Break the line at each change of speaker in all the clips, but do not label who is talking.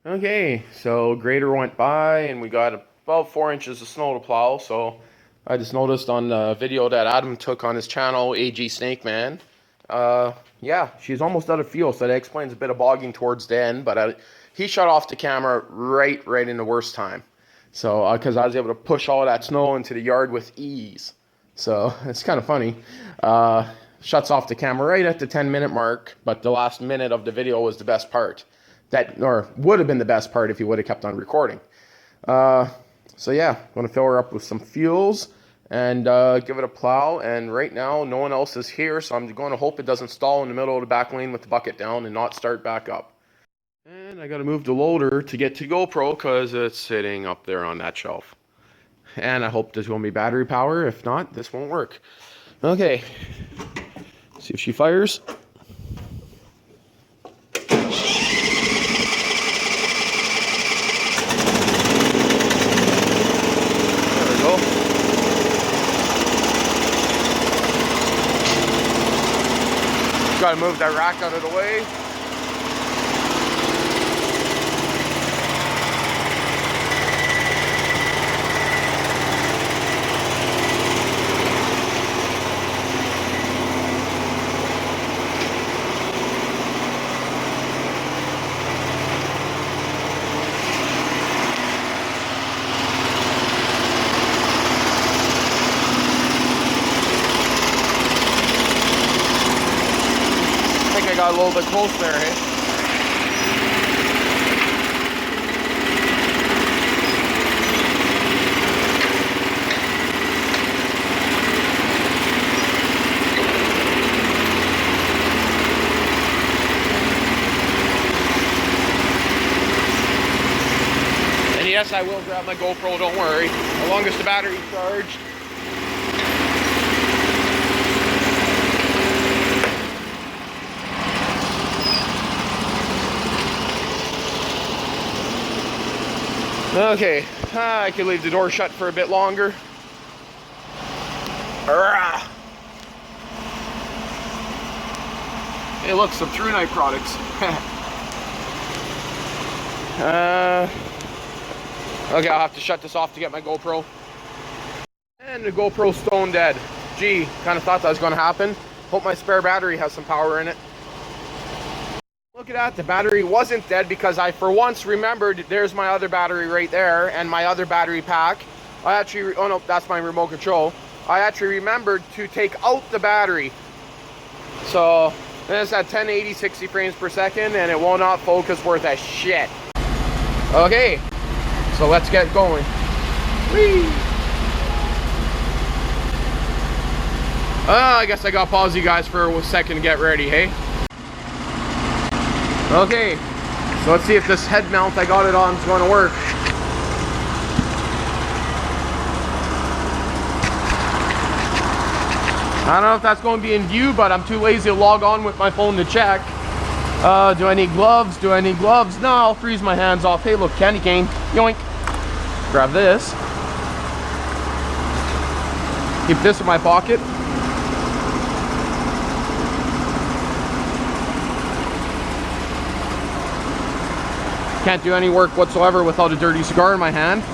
Okay, so grader went by and we got about 4 inches of snow to plow. So I just noticed on the video that Adam took on his channel, AG Snake Man. Yeah, she's almost out of fuel, so that explains a bit of bogging towards the end. But he shut off the camera right in the worst time. So because I was able to push all of that snow into the yard with ease. So it's kind of funny. Shuts off the camera right at the 10-minute mark, but the last minute of the video was the best part. That, or would have been the best part if he would have kept on recording. So yeah, I'm going to fill her up with some fuels and give it a plow. And right now, no one else is here, so I'm going to hope it doesn't stall in the middle of the back lane with the bucket down and not start back up. And I got to move the loader to get to GoPro because it's sitting up there on that shelf. And I hope there's going to be battery power. If not, this won't work. Okay, see if she fires. Gotta move that rack out of the way. I got a little bit close there, hey? And yes, I will grab my GoPro, don't worry. As long as the battery's charged. Okay, I can leave the door shut for a bit longer. Hey, look, some True Night products. Okay, I'll have to shut this off to get my GoPro. And the GoPro's stone dead. Gee, kind of thought that was going to happen. Hope my spare battery has some power in it. Look at that, the battery wasn't dead because I for once remembered there's my other battery right there and my other battery pack. I actually, oh no, that's my remote control. I actually remembered to take out the battery. So it's at 1080 60 frames per second and it will not focus worth a shit. Okay, so let's get going. Whee! I guess I got to pause you guys for a second to get ready, hey? Okay, so let's see if this head mount I got it on is going to work. I don't know if that's going to be in view, but I'm too lazy to log on with my phone to check. Do I need gloves? Do I need gloves? No, I'll freeze my hands off. Hey, look, candy cane. Yoink. Grab this. Keep this in my pocket. Can't do any work whatsoever without a dirty cigar in my hand.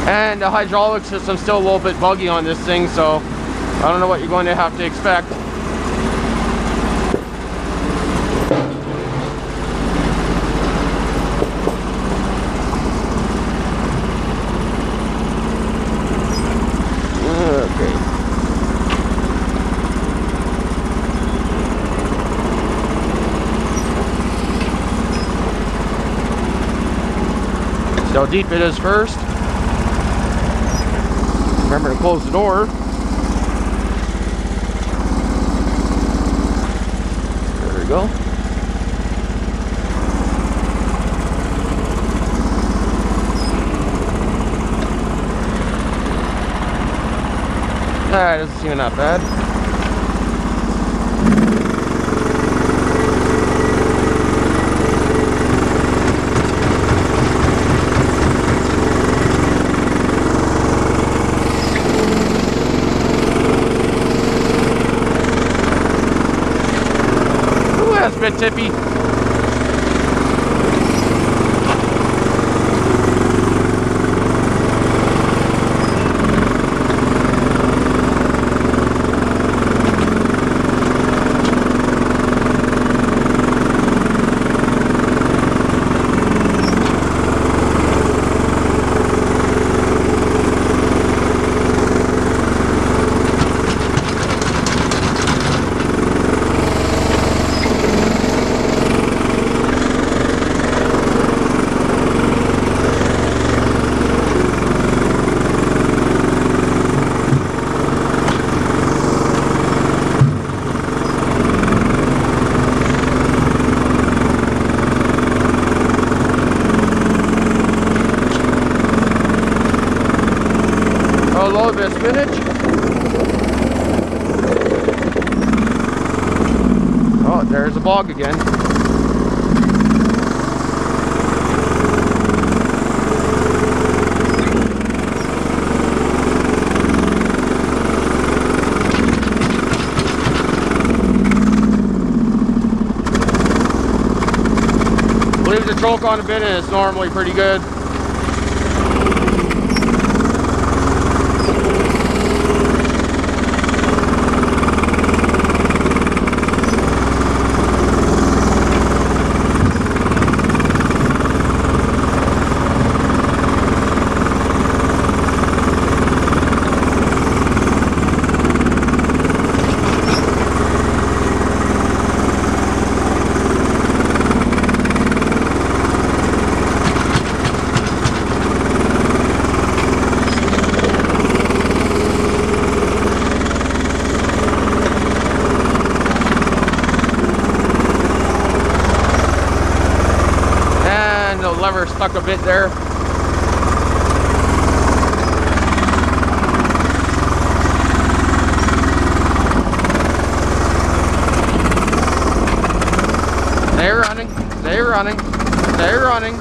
And the hydraulic system's still a little bit buggy on this thing, so I don't know what you're going to have to expect. Okay. See how deep it is first. Remember to close the door. There we go. Doesn't seem that bad. Ooh, that's a bit tippy. A little bit of spinach. Oh, there's the bog again. Leave the choke on a bit and it's normally pretty good. Lever stuck a bit there. Stay running, stay running, stay running.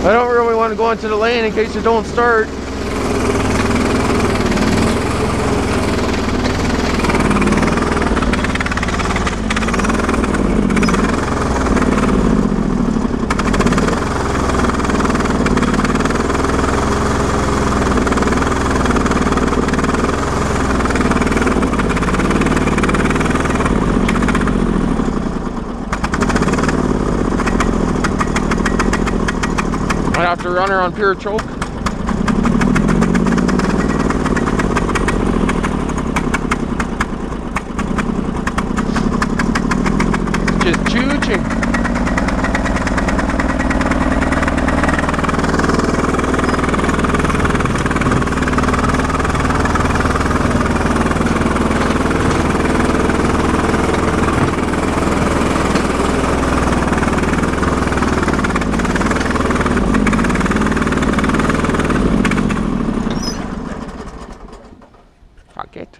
I don't really want to go into the lane in case it don't start. Might have to run her on pure choke. Just chooching. Fuck it.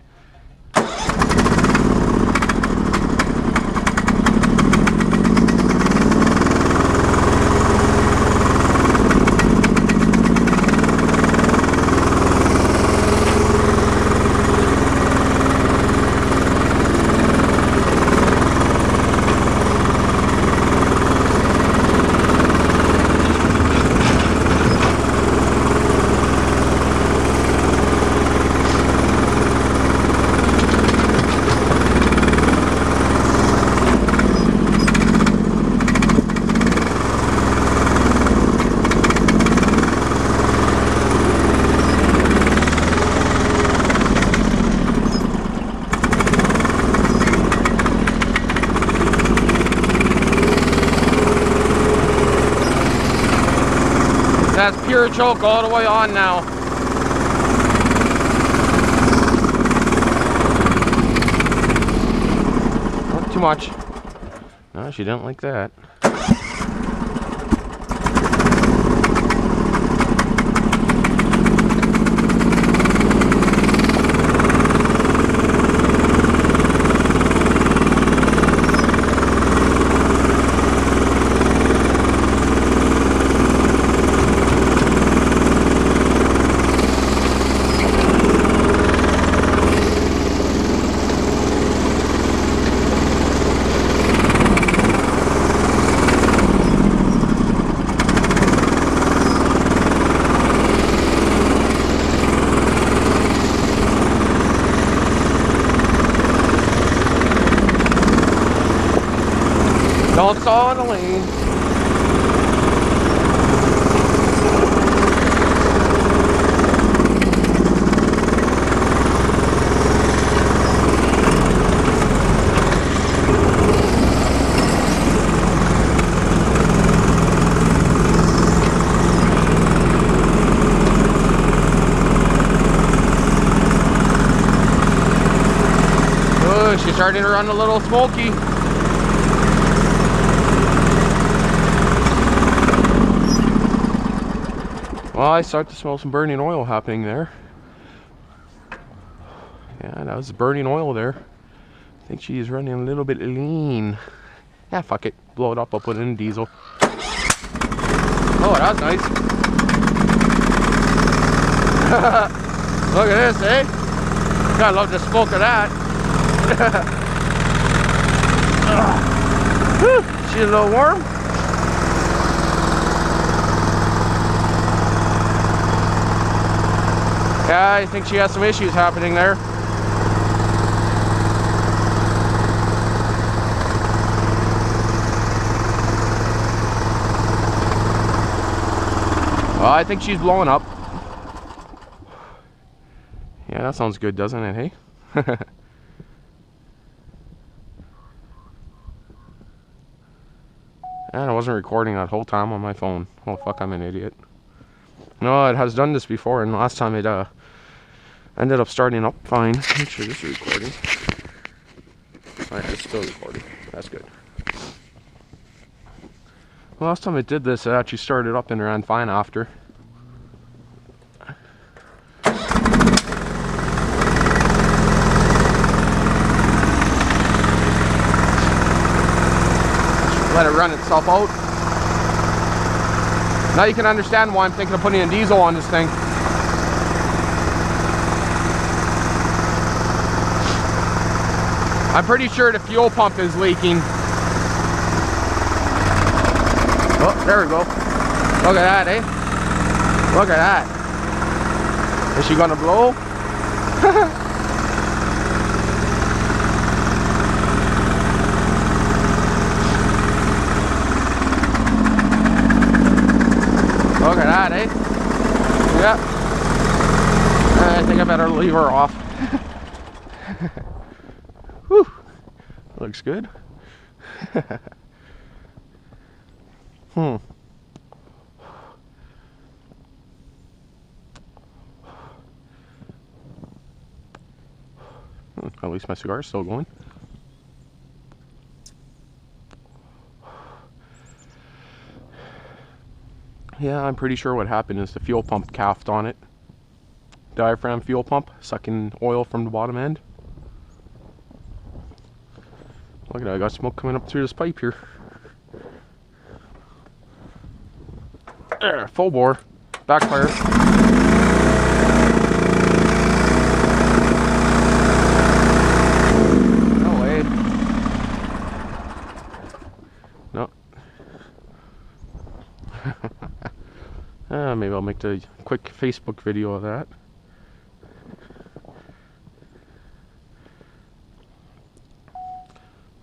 That's pure choke all the way on now. Not too much. No, she didn't like that. Don't stall in the lane. Oh, she's starting to run a little smoky. Well, I start to smell some burning oil happening there. Yeah, that was burning oil there. I think she's running a little bit lean. Yeah, fuck it. Blow it up, I'll put it in diesel. Oh, that was nice. Look at this, eh? Gotta love the smoke of that. She's a little warm. Yeah, I think she has some issues happening there. Well, I think she's blowing up. Yeah, that sounds good, doesn't it, hey? And I wasn't recording that whole time on my phone. Oh fuck, I'm an idiot. No, it has done this before, and last time it ended up starting up fine. Make sure this is recording. Alright, it's still recording. That's good. Well, last time it did this, it actually started up and ran fine after. Let it run itself out. Now you can understand why I'm thinking of putting a diesel on this thing. I'm pretty sure the fuel pump is leaking. Oh, there we go. Look at that, eh? Look at that. Is she gonna blow? that, eh? Yeah. I think I better leave her off. Whew. Looks good. At least my cigar is still going. Yeah, I'm pretty sure what happened is the fuel pump calved on it. Diaphragm fuel pump, sucking oil from the bottom end. Look at that, I got smoke coming up through this pipe here. There, full bore. Backfire. No way. No. Maybe I'll make a quick Facebook video of that.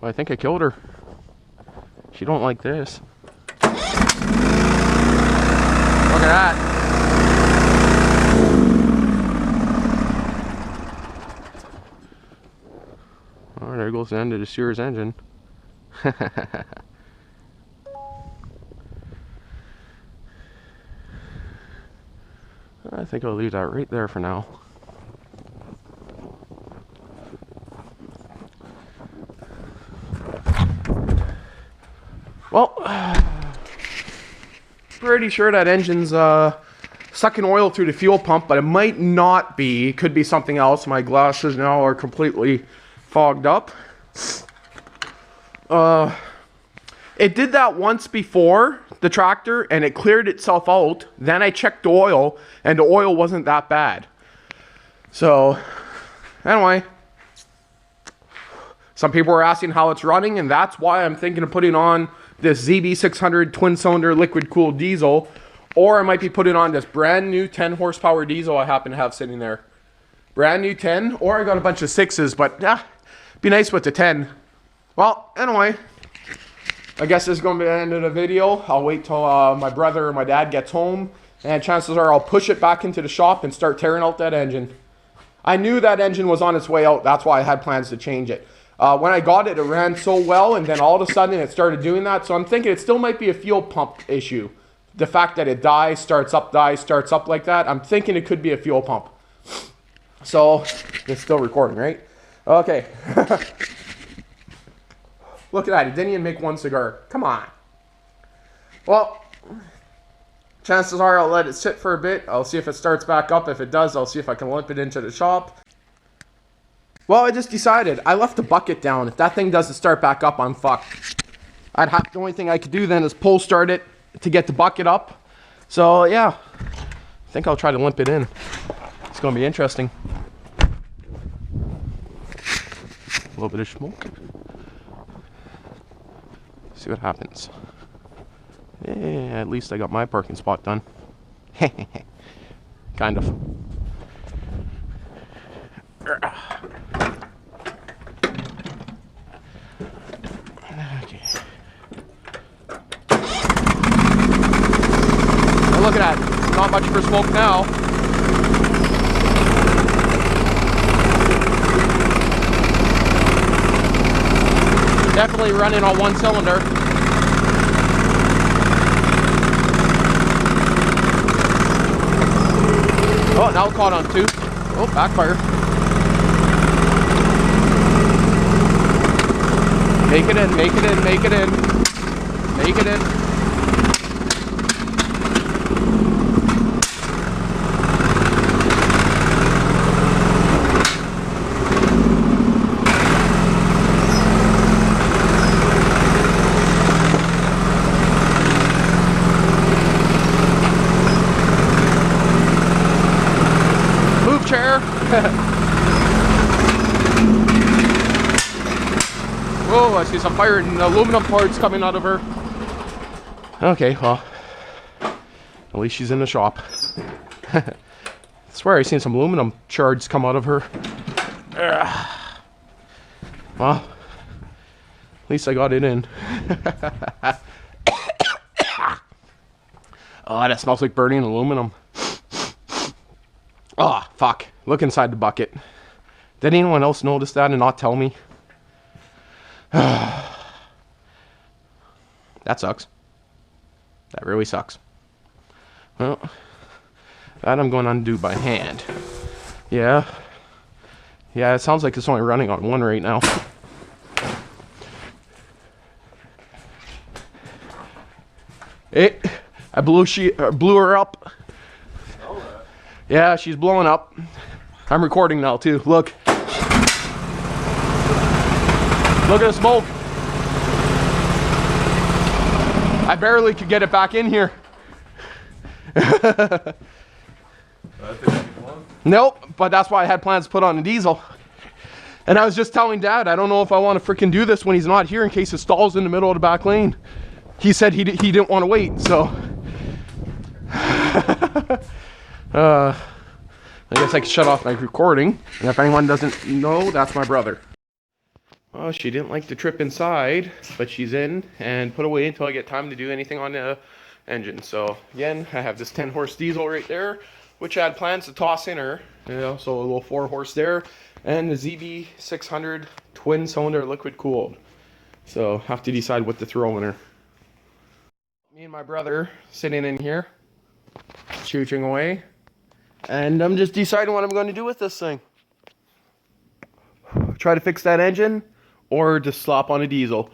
Well, I think I killed her. She don't like this. Look at that. Oh, there goes the end of the Sears engine. I think I'll leave that right there for now. Well, pretty sure that engine's sucking oil through the fuel pump, but it might not be. It could be something else. My glasses now are completely fogged up. It did that once before, the tractor, and it cleared itself out. Then I checked the oil, and the oil wasn't that bad. So, anyway. Some people were asking how it's running, and that's why I'm thinking of putting on this ZB600 twin-cylinder liquid-cooled diesel, or I might be putting on this brand new 10 horsepower diesel I happen to have sitting there. Brand new 10, or I got a bunch of 6s, but yeah, be nice with the 10. Well, anyway, I guess this is going to be the end of the video. I'll wait till my brother or my dad gets home, and chances are I'll push it back into the shop and start tearing out that engine. I knew that engine was on its way out. That's why I had plans to change it. When I got it, it ran so well, and then all of a sudden it started doing that. So I'm thinking it still might be a fuel pump issue. The fact that it dies, starts up like that. I'm thinking it could be a fuel pump. So it's still recording, right? Okay. Look at that. It didn't even make one cigar. Come on. Well, chances are I'll let it sit for a bit. I'll see if it starts back up. If it does, I'll see if I can limp it into the shop. Well, I just decided. I left the bucket down. If that thing doesn't start back up, I'm fucked. The only thing I could do then is pull start it to get the bucket up. So, yeah. I think I'll try to limp it in. It's going to be interesting. A little bit of smoke. See what happens. Yeah, at least I got my parking spot done. Kind of. Okay. Now look at that. Not much for smoke now. Definitely running on one cylinder. Oh, now caught on two. Oh, backfire. Make it in, make it in, make it in. Make it in. Move, chair. Oh, I see some fire and aluminum parts coming out of her. Okay, well, at least she's in the shop. I swear I seen some aluminum shards come out of her. Well, at least I got it in. Oh, that smells like burning aluminum. Oh, fuck. Look inside the bucket. Did anyone else notice that and not tell me? That sucks. That really sucks. Well, that I'm going to undo by hand. Yeah. Yeah, it sounds like it's only running on one right now. I blew her up. Yeah, she's blowing up. I'm recording now too. Look. Look at the smoke. I barely could get it back in here. Nope, but that's why I had plans to put on a diesel. And I was just telling Dad, I don't know if I want to freaking do this when he's not here in case it stalls in the middle of the back lane. He said he didn't want to wait, so. I guess I can shut off my recording. And if anyone doesn't know, that's my brother. Oh, she didn't like the trip inside, but she's in and put away until I get time to do anything on the engine. So again, I have this 10-horse diesel right there, which I had plans to toss in her. You know, so a little 4-horse there, and the ZB600 twin cylinder liquid cooled. So have to decide what to throw in her. Me and my brother sitting in here, shooting away, and I'm just deciding what I'm going to do with this thing. Try to fix that engine, or just slap on a diesel.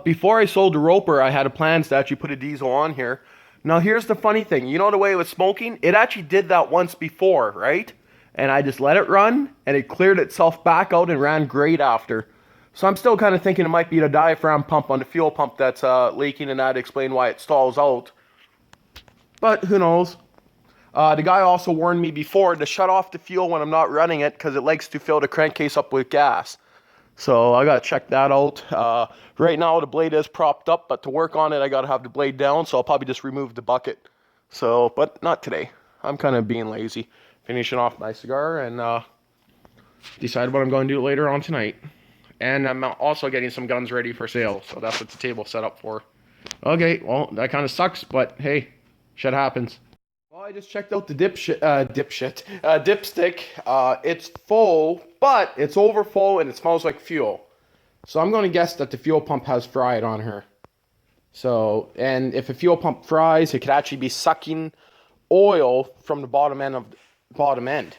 Before I sold the Roper, I had a plans to actually put a diesel on here. Now here's the funny thing, you know the way it was smoking? It actually did that once before, right? And I just let it run, and it cleared itself back out and ran great after. So I'm still kind of thinking it might be the diaphragm pump on the fuel pump that's leaking, and that'd explain why it stalls out. But who knows? The guy also warned me before to shut off the fuel when I'm not running it because it likes to fill the crankcase up with gas. So I gotta check that out. Right now the blade is propped up, but to work on it I gotta have the blade down, so I'll probably just remove the bucket. So, but not today. I'm kind of being lazy. Finishing off my cigar and decide what I'm going to do later on tonight. And I'm also getting some guns ready for sale, so that's what the table's set up for. Okay, well that kind of sucks, but hey, shit happens. Well, I just checked out the dipstick. It's full, but it's over full and it smells like fuel. So I'm going to guess that the fuel pump has fried on her. So, and if a fuel pump fries, it could actually be sucking oil from the bottom end of the bottom end.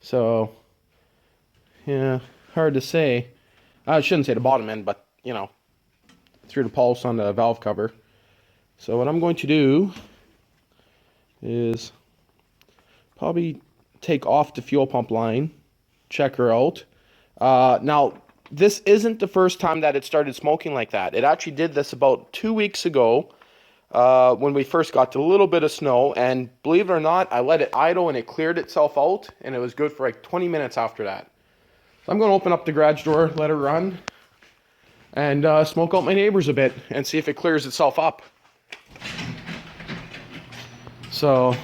So, yeah, hard to say. I shouldn't say the bottom end, but, you know, through the pulse on the valve cover. So what I'm going to do is probably take off the fuel pump line, check her out. Now, this isn't the first time that it started smoking like that. It actually did this about 2 weeks ago when we first got to a little bit of snow, and believe it or not, I let it idle and it cleared itself out, and it was good for like 20 minutes after that. So I'm going to open up the garage door, let it run, and smoke out my neighbors a bit and see if it clears itself up. So,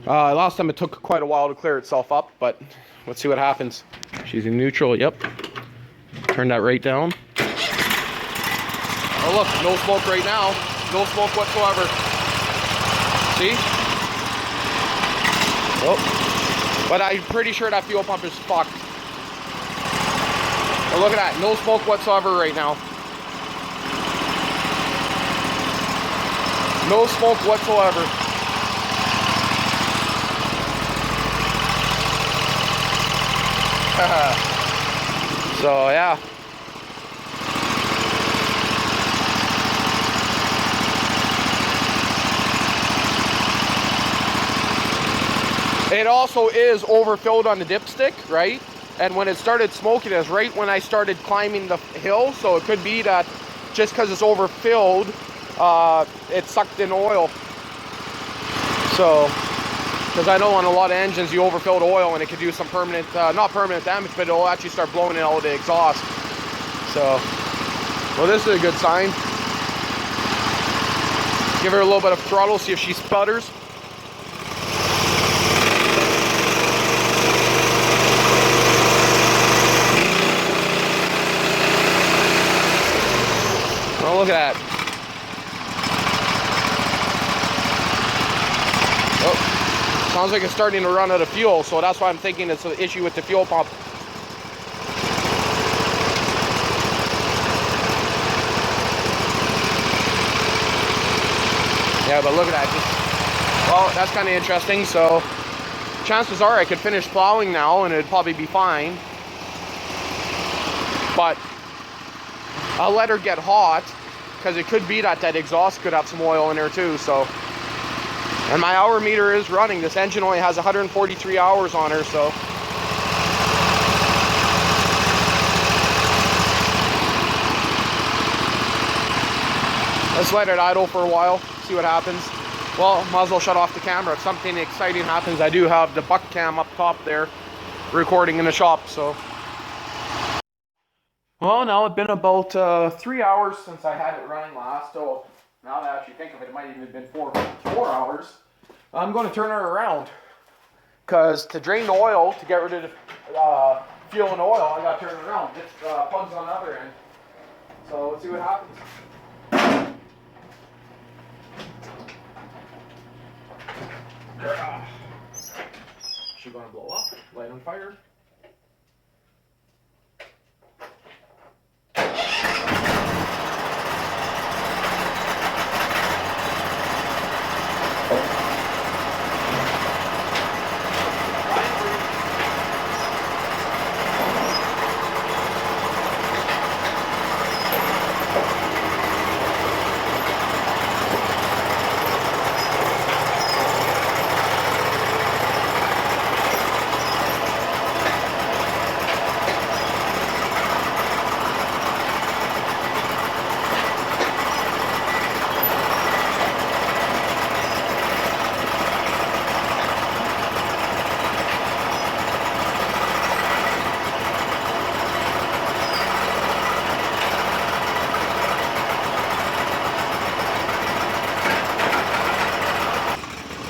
last time it took quite a while to clear itself up, but let's see what happens. She's in neutral, yep. Turn that right down. Oh look, no smoke right now. No smoke whatsoever. See? Oh. But I'm pretty sure that fuel pump is fucked. Oh, look at that, no smoke whatsoever right now. No smoke whatsoever. So yeah. It also is overfilled on the dipstick, right? And when it started smoking, it was right when I started climbing the hill. So it could be that just because it's overfilled, it sucked in oil. So, because I know on a lot of engines you overfill the oil and it could do some permanent, not permanent damage, but it'll actually start blowing in all the exhaust. So, well, this is a good sign. Give her a little bit of throttle, see if she sputters. Oh, look at that. Oh, sounds like it's starting to run out of fuel, so that's why I'm thinking it's an issue with the fuel pump. Yeah, but look at that. Well, that's kind of interesting. So chances are I could finish plowing now and it'd probably be fine. But I'll let her get hot, because it could be that exhaust could have some oil in there too. So, and my hour meter is running. This engine only has 143 hours on her, so. Let's let it idle for a while, see what happens. Well, might as well shut off the camera. If something exciting happens, I do have the buck cam up top there, recording in the shop, so. Well, now it's been about 3 hours since I had it running last, so now that I actually think of it, it might even have been four hours. I'm going to turn her around, because to drain the oil, to get rid of the fuel and oil, I got to turn it around. This plug's on the other end, so let's see what happens. She's going to blow up, light on fire.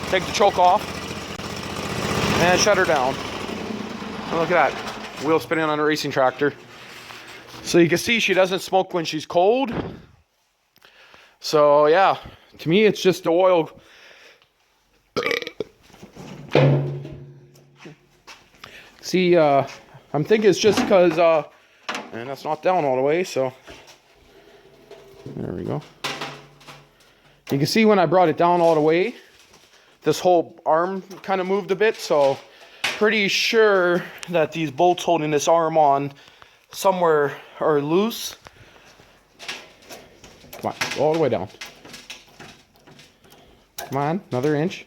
Take the choke off and shut her down. And look at that, wheel spinning on a racing tractor. So you can see she doesn't smoke when she's cold. So yeah, to me it's just the oil. See, I'm thinking it's just because, and that's not down all the way, so there we go. You can see when I brought it down all the way, this whole arm kind of moved a bit, so pretty sure that these bolts holding this arm on somewhere are loose. Come on, go all the way down. Come on, another inch.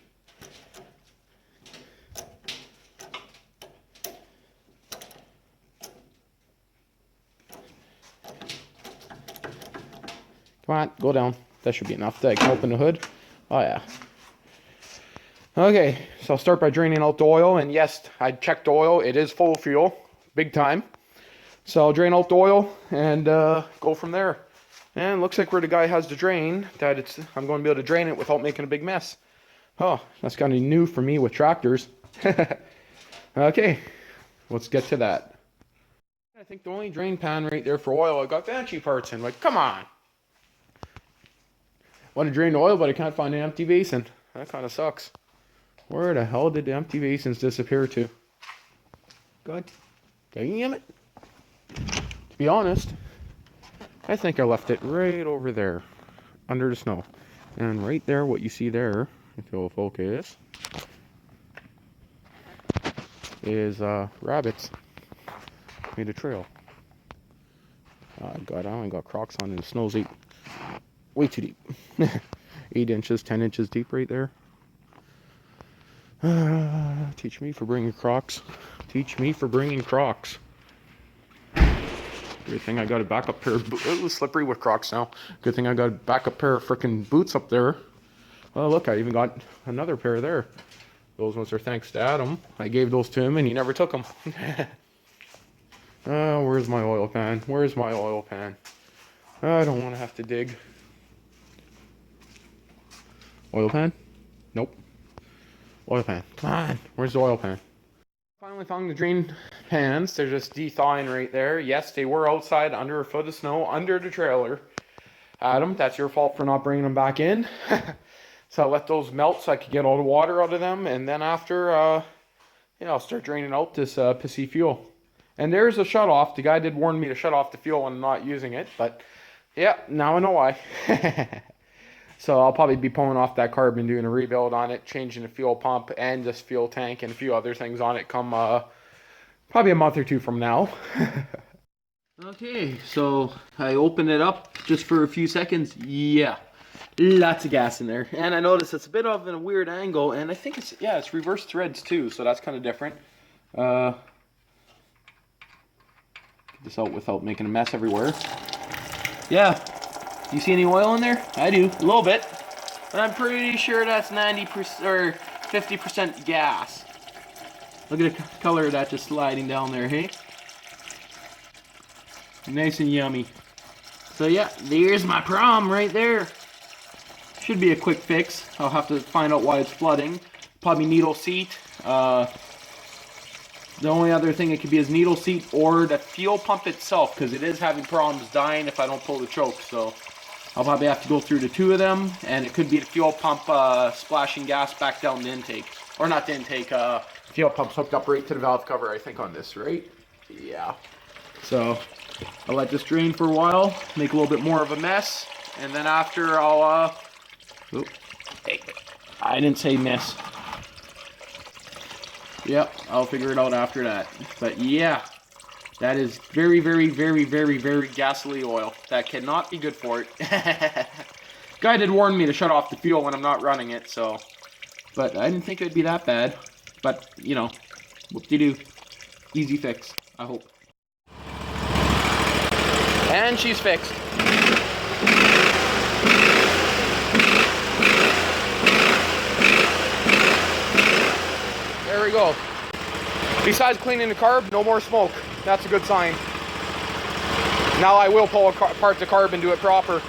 Come on, go down. That should be enough to open the hood. Oh yeah. Okay, so I'll start by draining out the oil, and yes, I checked the oil. It is full of fuel, big time. So I'll drain out the oil and go from there. And looks like where the guy has the drain, that I'm going to be able to drain it without making a big mess. Oh, that's kind of new for me with tractors. Okay, let's get to that. I think the only drain pan right there for oil I got Banshee parts in. Like, come on. Want to drain oil, but I can't find an empty basin. That kind of sucks. Where the hell did the empty basins disappear to? God damn it. To be honest, I think I left it right over there, under the snow. And right there, what you see there, if you'll focus, is rabbits made a trail. God, I only got Crocs on and the snow's way too deep. 8 inches, 10 inches deep right there. Teach me for bringing Crocs. Teach me for bringing Crocs. Good thing I got a backup pair of boots. It was slippery with Crocs now. Good thing I got a backup pair of freaking boots up there. Oh, look, I even got another pair there. Those ones are thanks to Adam. I gave those to him and he never took them. Oh, where's my oil pan? Where's my oil pan? I don't want to have to dig. Oil pan? Nope. Oil pan. Come on. Where's the oil pan? Finally found the drain pans. They're just de-thawing right there. Yes, they were outside under a foot of snow under the trailer. Adam, that's your fault for not bringing them back in. So I let those melt so I could get all the water out of them, and then after, yeah, I'll start draining out this pissy fuel. And there's a shut off. The guy did warn me to shut off the fuel when I'm not using it, but yeah, now I know why. So I'll probably be pulling off that carb and doing a rebuild on it, changing the fuel pump and this fuel tank and a few other things on it come probably a month or two from now. Okay, so I opened it up just for a few seconds. Yeah, lots of gas in there. And I noticed it's a bit of a weird angle, and I think it's, yeah, it's reverse threads too, so that's kind of different. Get this out without making a mess everywhere. Yeah, do you see any oil in there? I do, a little bit. But I'm pretty sure that's 90% or 50% gas. Look at the color of that just sliding down there, hey? Nice and yummy. So yeah, there's my problem right there. Should be a quick fix. I'll have to find out why it's flooding. Probably needle seat. The only other thing it could be is needle seat or the fuel pump itself, because it is having problems dying if I don't pull the choke. So I'll probably have to go through the two of them, and it could be the fuel pump splashing gas back down the intake. Or not the intake, fuel pump's hooked up right to the valve cover, I think, on this, right? Yeah. So I'll let this drain for a while, make a little bit more of a mess, and then after I'll, oops, hey, I didn't say mess. Yep, I'll figure it out after that. But yeah, that is very, very, very, very, very gasoline oil. That cannot be good for it. Guy did warn me to shut off the fuel when I'm not running it, so. But I didn't think it'd be that bad. But, you know, whoop-de-doo. Easy fix, I hope. And she's fixed. There we go. Besides cleaning the carb, no more smoke. That's a good sign. Now I will pull apart the carb and do it proper.